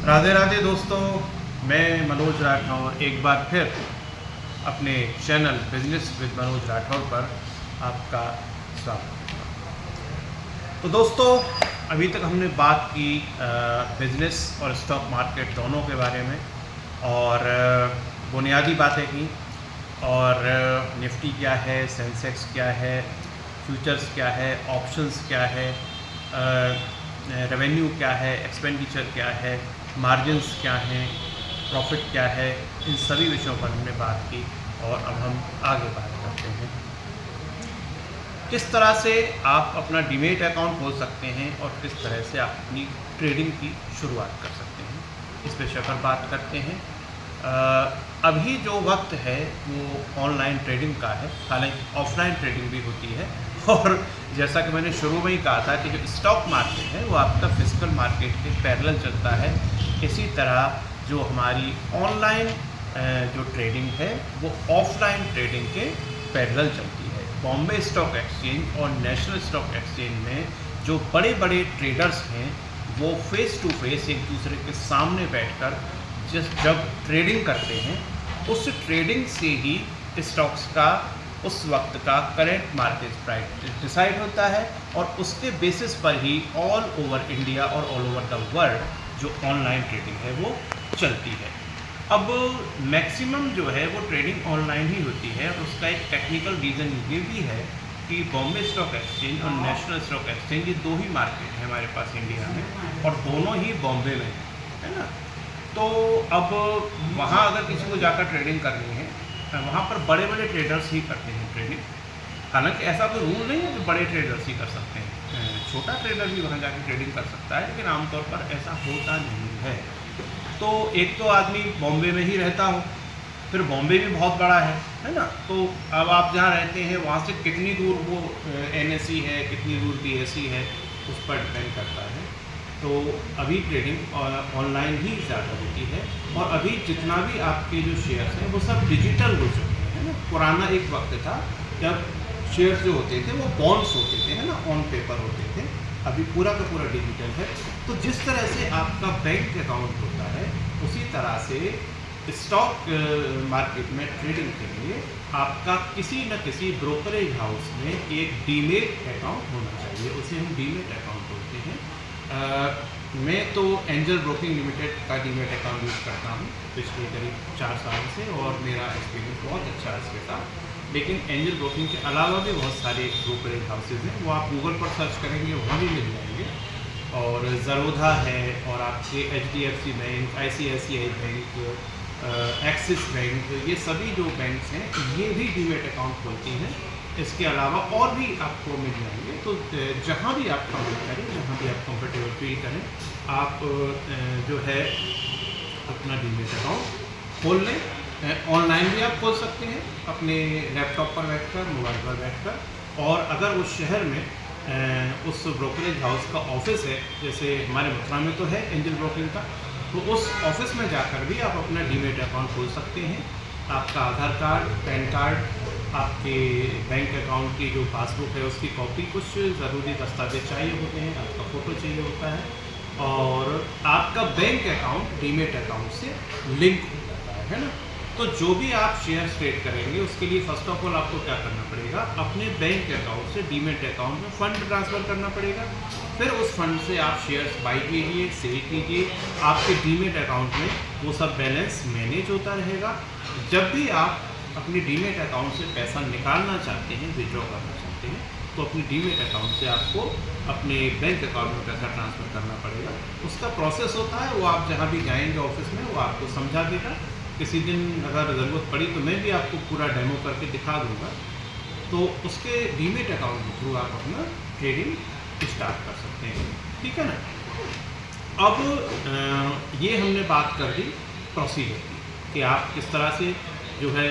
राधे राधे दोस्तों, मैं मनोज राठौर एक बार फिर अपने channel business with Manoj Rathore पर आपका स्वागत है। तो दोस्तों, अभी तक हमने बात की बिजनेस और स्टॉक मार्केट दोनों के बारे में, और बुनियादी बातें की, और निफ्टी क्या है, सेंसेक्स क्या है, फ्यूचर्स क्या है, ऑप्शंस क्या है, रेवेन्यू क्या है, एक्सपेंडिचर क्या है, मार्जिन्स क्या हैं, प्रॉफिट क्या है, इन सभी विषयों पर हमने बात की। और अब हम आगे बात करते हैं किस तरह से आप अपना डीमेट अकाउंट खोल सकते हैं और किस तरह से आप अपनी ट्रेडिंग की शुरुआत कर सकते हैं, इस विषय पर बात करते हैं। अभी जो वक्त है वो ऑनलाइन ट्रेडिंग का है, हालांकि ऑफलाइन ट्रेडिंग भी होती है। और जैसा कि मैंने शुरू में ही कहा था कि जो स्टॉक मार्केट है वो आपका फिजिकल मार्केट के पैरेलल चलता है, इसी तरह जो हमारी ऑनलाइन जो ट्रेडिंग है वो ऑफलाइन ट्रेडिंग के पैरेलल चलती है। बॉम्बे स्टॉक एक्सचेंज और नेशनल स्टॉक एक्सचेंज में जो बड़े बड़े ट्रेडर्स हैं वो फेस टू फेस एक दूसरे के सामने बैठकर जब ट्रेडिंग करते हैं, उस ट्रेडिंग से ही स्टॉक्स का उस वक्त का करेंट मार्केट प्राइस डिसाइड होता है, और उसके बेसिस पर ही ऑल ओवर इंडिया और ऑल ओवर द वर्ल्ड जो ऑनलाइन ट्रेडिंग है वो चलती है। अब मैक्सिमम जो है वो ट्रेडिंग ऑनलाइन ही होती है, और उसका एक टेक्निकल रीज़न ये भी है कि बॉम्बे स्टॉक एक्सचेंज और नेशनल स्टॉक एक्सचेंज ये दो ही मार्केट है हमारे पास इंडिया में, और दोनों ही बॉम्बे में है ना। तो अब वहाँ अगर किसी को जाकर ट्रेडिंग करनी है, वहाँ पर बड़े बड़े ट्रेडर्स ही करते हैं ट्रेडिंग। हालांकि ऐसा कोई रूल नहीं है कि बड़े ट्रेडर्स ही कर सकते हैं, छोटा ट्रेडर भी वहाँ जाकर ट्रेडिंग कर सकता है, लेकिन आमतौर पर ऐसा होता नहीं है। तो एक तो आदमी बॉम्बे में ही रहता हो, फिर बॉम्बे भी बहुत बड़ा है ना। तो अब आप जहाँ रहते हैं वहाँ से कितनी दूर वो NSE है, कितनी दूर BSE है, उस पर डिपेंड करता है। तो अभी ट्रेडिंग ऑनलाइन ही ज़्यादा होती है, और अभी जितना भी आपके जो शेयर्स हैं वो सब डिजिटल हो चुके हैं ना। पुराना एक वक्त था जब शेयर्स जो होते थे वो बॉन्ड्स होते थे है ना, ऑन पेपर होते थे। अभी पूरा का पूरा डिजिटल है। तो जिस तरह से आपका बैंक अकाउंट होता है, उसी तरह से स्टॉक मार्केट में ट्रेडिंग के लिए आपका किसी न किसी ब्रोकरेज हाउस में एक डीमेट अकाउंट होना चाहिए, उसे हम डीमेट अकाउंट बोलते हैं। मैं तो एंजल ब्रोकिंग लिमिटेड का डीमेट अकाउंट यूज़ करता हूँ पिछले करीब 4 साल से, और मेरा एक्सपीरियंस बहुत अच्छा है इसके साथ। लेकिन एंजल ब्रोकिंग के अलावा भी बहुत सारे ब्रोकरेज हाउसेज हैं, वो आप गूगल पर सर्च करेंगे वहाँ भी मिल जाएंगे। और ज़रोधा है, और आपके HDFC bank, ICICI bank, axis bank, ये सभी जो बैंक्स हैं ये भी डीमेट अकाउंट खोलती हैं। इसके अलावा और भी आपको मिल जाएंगे। तो जहाँ भी आप काम करें, जहाँ भी आप कंफर्टेबल फील करें, आप जो है अपना डीमेट अकाउंट खोल लें। ऑनलाइन भी आप खोल सकते हैं अपने लैपटॉप पर बैठकर, मोबाइल पर बैठकर। और अगर उस शहर में उस ब्रोकरेज हाउस का ऑफिस है, जैसे हमारे मथुरा में तो है एंजल ब्रोकिंग का, तो उस ऑफिस में जाकर भी आप अपना डीमेट अकाउंट खोल सकते हैं। आपका आधार कार्ड, पैन कार्ड, आपके बैंक अकाउंट की जो पासबुक है उसकी कॉपी, कुछ ज़रूरी दस्तावेज चाहिए होते हैं, आपका फ़ोटो चाहिए होता है, और आपका बैंक अकाउंट डीमेट अकाउंट से लिंक हो जाता है ना। तो जो भी आप शेयर ट्रेड करेंगे उसके लिए फर्स्ट ऑफ ऑल आपको क्या करना पड़ेगा, अपने बैंक अकाउंट से डीमेट अकाउंट में फ़ंड ट्रांसफ़र करना पड़ेगा। फिर उस फंड से आप शेयर्स बाई कीजिए, सेल कीजिए, आपके डीमेट अकाउंट में वो सब बैलेंस मैनेज होता रहेगा। जब भी आप अपने डीमेट अकाउंट से पैसा निकालना चाहते हैं, विड्रॉ करना चाहते हैं, तो अपने डीमेट अकाउंट से आपको अपने बैंक अकाउंट में पैसा ट्रांसफ़र करना पड़ेगा। उसका प्रोसेस होता है, वो आप जहाँ भी जाएंगे ऑफिस में वो आपको समझा देगा। किसी दिन अगर ज़रूरत पड़ी तो मैं भी आपको पूरा डेमो करके दिखा दूँगा। तो उसके डीमेट अकाउंट के थ्रू आप अपना ट्रेडिंग स्टार्ट कर सकते हैं, ठीक है ना। अब ये हमने बात कर दी प्रोसीजर की कि आप किस तरह से जो है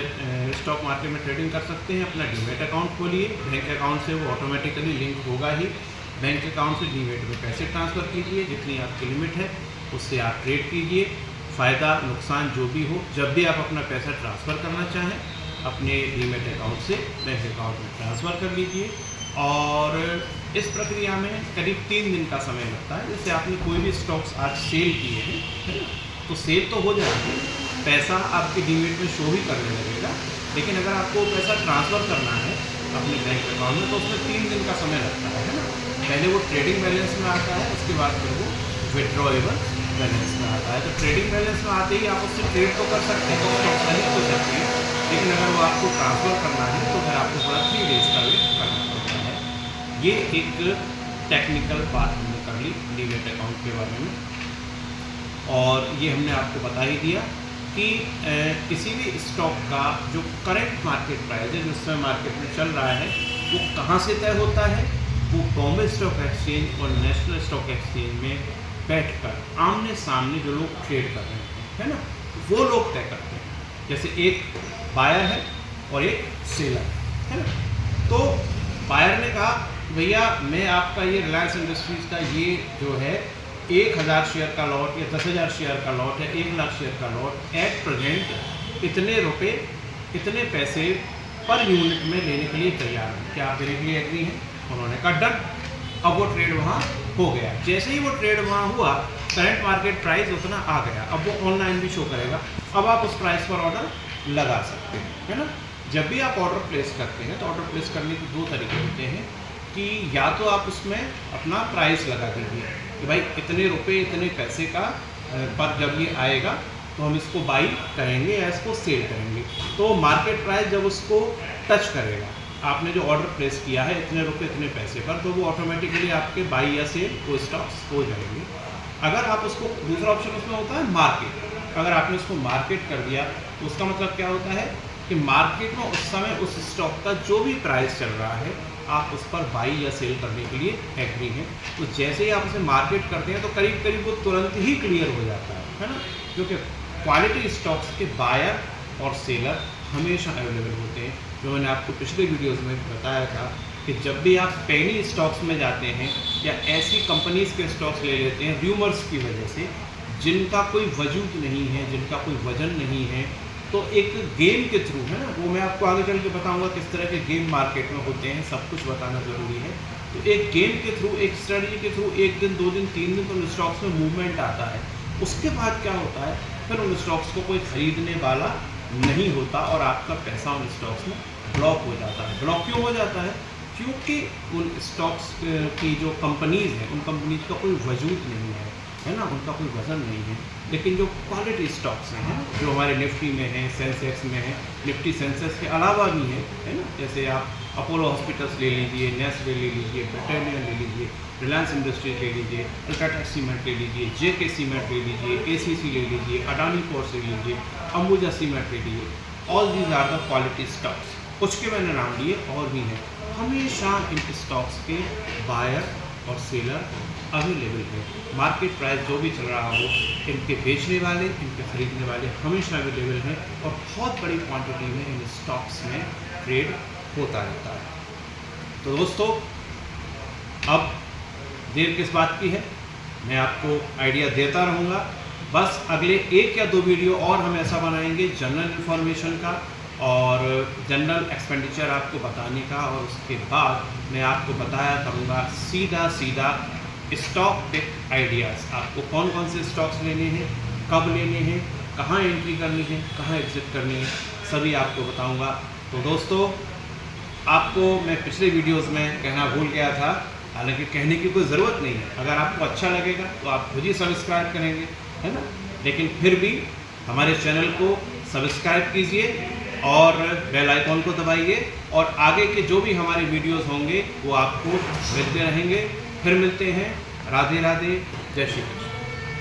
स्टॉक मार्केट में ट्रेडिंग कर सकते हैं। अपना डीमेट अकाउंट खोलिए, बैंक अकाउंट से वो ऑटोमेटिकली लिंक होगा ही। बैंक अकाउंट से डीमेट में पैसे ट्रांसफ़र कीजिए, जितनी आपकी लिमिट है उससे आप ट्रेड कीजिए। फ़ायदा नुकसान जो भी हो, जब भी आप अपना पैसा ट्रांसफ़र करना चाहें अपने डीमेट अकाउंट से बैंक अकाउंट में ट्रांसफ़र कर लीजिए। और इस प्रक्रिया में करीब 3 दिन का समय लगता है। जैसे आपने कोई भी स्टॉक्स आज सेल किए हैं, है ना, तो सेल तो हो जाएंगे, पैसा आपके डीमेट में शो ही करने लगेगा, लेकिन अगर आपको पैसा ट्रांसफ़र करना है अपने बैंक अकाउंट में तो उसमें 3 दिन का समय लगता है ना। पहले वो ट्रेडिंग बैलेंस में आता है, उसके बाद फिर वो विड्रॉएबल बैलेंस में आता है। तो ट्रेडिंग बैलेंस में आते ही आप उससे ट्रेड तो कर सकते हैं, स्टॉक खरीद तो सकते हैं, लेकिन अगर वो आपको ट्रांसफ़र करना है तो फिर आपको थोड़ा 3 डेज़ का वेट करना पड़ता है। ये एक टेक्निकल बात हमने कर ली डीमेट अकाउंट के बारे में, और ये हमने आपको बता ही दिया कि किसी भी स्टॉक का जो करंट मार्केट प्राइस है, जो इस समय मार्केट में चल रहा है, वो कहाँ से तय होता है। वो बॉम्बे स्टॉक एक्सचेंज और नेशनल स्टॉक एक्सचेंज में बैठकर आमने सामने जो लोग ट्रेड कर रहे हैं, है ना, वो लोग तय करते हैं। जैसे एक बायर है और एक सेलर है ना। तो बायर ने कहा भैया मैं आपका ये रिलायंस इंडस्ट्रीज़ का ये जो है 1000 शेयर का लॉट या 10,000 शेयर का लॉट या 1 लाख शेयर का लॉट एट प्रेजेंट इतने रुपए इतने पैसे पर यूनिट में लेने के लिए तैयार हैं, क्या आप देने के लिए एग्री हैं। उन्होंने कहा डन। अब वो ट्रेड वहाँ हो गया। जैसे ही वो ट्रेड वहाँ हुआ, करंट मार्केट प्राइस उतना आ गया, अब वो ऑनलाइन भी शो करेगा। अब आप उस प्राइस पर ऑर्डर लगा सकते हैं, है ना। जब भी आप ऑर्डर प्लेस करते हैं तो ऑर्डर प्लेस करने के 2 तरीके होते हैं कि या तो आप उसमें अपना प्राइस लगा दीजिए कि भाई इतने रुपए इतने पैसे का पर जब ये आएगा तो हम इसको बाई करेंगे या इसको सेल करेंगे। तो मार्केट प्राइस जब उसको टच करेगा, आपने जो ऑर्डर प्लेस किया है इतने रुपए इतने पैसे पर, तो वो ऑटोमेटिकली आपके बाई या सेल वो स्टॉक्स हो जाएंगे। अगर आप उसको, दूसरा ऑप्शन उसमें होता है मार्केट। अगर आपने उसको मार्केट कर दिया तो उसका मतलब क्या होता है कि मार्केट में उस समय उस स्टॉक का जो भी प्राइस चल रहा है आप उस पर बाई या सेल करने के लिए एग्री हैं। तो जैसे ही आप उसे मार्केट करते हैं तो करीब करीब वो तुरंत ही क्लियर हो जाता है ना, क्योंकि क्वालिटी स्टॉक्स के बायर और सेलर हमेशा अवेलेबल होते हैं। जो मैंने आपको पिछले वीडियोस में बताया था कि जब भी आप पेनी स्टॉक्स में जाते हैं या ऐसी कंपनीज़ के स्टॉक्स ले लेते हैं र्यूमर्स की वजह से, जिनका कोई वजूद नहीं है, जिनका कोई वजन नहीं है, तो एक गेम के थ्रू, है ना, वो मैं आपको आगे चल के बताऊंगा किस तरह के गेम मार्केट में होते हैं, सब कुछ बताना ज़रूरी है। तो एक गेम के थ्रू, एक स्ट्रेटजी के थ्रू 1 दिन 2 दिन 3 दिन तो उन स्टॉक्स में मूवमेंट आता है। उसके बाद क्या होता है, फिर उन स्टॉक्स को कोई ख़रीदने वाला नहीं होता और आपका पैसा उन स्टॉक्स में ब्लॉक हो जाता है। ब्लॉक क्यों हो जाता है? क्योंकि उन स्टॉक्स की जो कंपनीज़ हैं, उन कंपनीज़ का कोई वजूद नहीं है ना, उनका कोई वज़न नहीं है। लेकिन जो क्वालिटी स्टॉक्स हैं, जो हमारे निफ्टी में हैं, सेंसेक्स में हैं, निफ्टी सेंसेक्स के अलावा भी हैं, है ना, जैसे आप अपोलो हॉस्पिटल्स ले लीजिए, नेस्ले ले लीजिए, ब्रिटानिया ले लीजिए, रिलायंस इंडस्ट्रीज ले लीजिए, अल्ट्राटेक सीमेंट ले लीजिए, जेके सीमेंट ले लीजिए, एसीसी ले लीजिए, अडानी पोर्ट्स ले लीजिए, अंबुजा सीमेंट ले लीजिए। All these are the quality stocks. कुछ के मैंने नाम लिए और भी हैं। हमेशा इन स्टॉक्स के बायर और सेलर अवेलेबल है। मार्केट प्राइस जो भी चल रहा हो, इनके बेचने वाले, इनके खरीदने वाले हमेशा अवेलेबल हैं और बहुत बड़ी क्वांटिटी में इन स्टॉक्स में ट्रेड होता रहता है। तो दोस्तों, अब देर किस बात की है, मैं आपको आइडिया देता रहूँगा। बस अगले 1 या 2 वीडियो और हम ऐसा बनाएंगे जनरल इन्फॉर्मेशन का और जनरल एक्सपेंडिचर आपको बताने का, और उसके बाद मैं आपको बताया करूँगा सीधा स्टॉक पिक आइडियाज़। आपको कौन कौन से स्टॉक्स लेने हैं, कब लेने हैं, कहाँ एंट्री करनी है, कहाँ एग्जिट करनी है, सभी आपको बताऊँगा। तो दोस्तों, आपको मैं पिछले वीडियोस में कहना भूल गया था, हालांकि कहने की कोई ज़रूरत नहीं है। अगर आपको अच्छा लगेगा तो आप खुद ही सब्सक्राइब करेंगे, है ना, लेकिन फिर भी हमारे चैनल को सब्सक्राइब कीजिए और बेल आइकॉन को दबाइए, और आगे के जो भी हमारे वीडियोस होंगे वो आपको मिलते रहेंगे। फिर मिलते हैं। राधे राधे, जय श्री कृष्ण।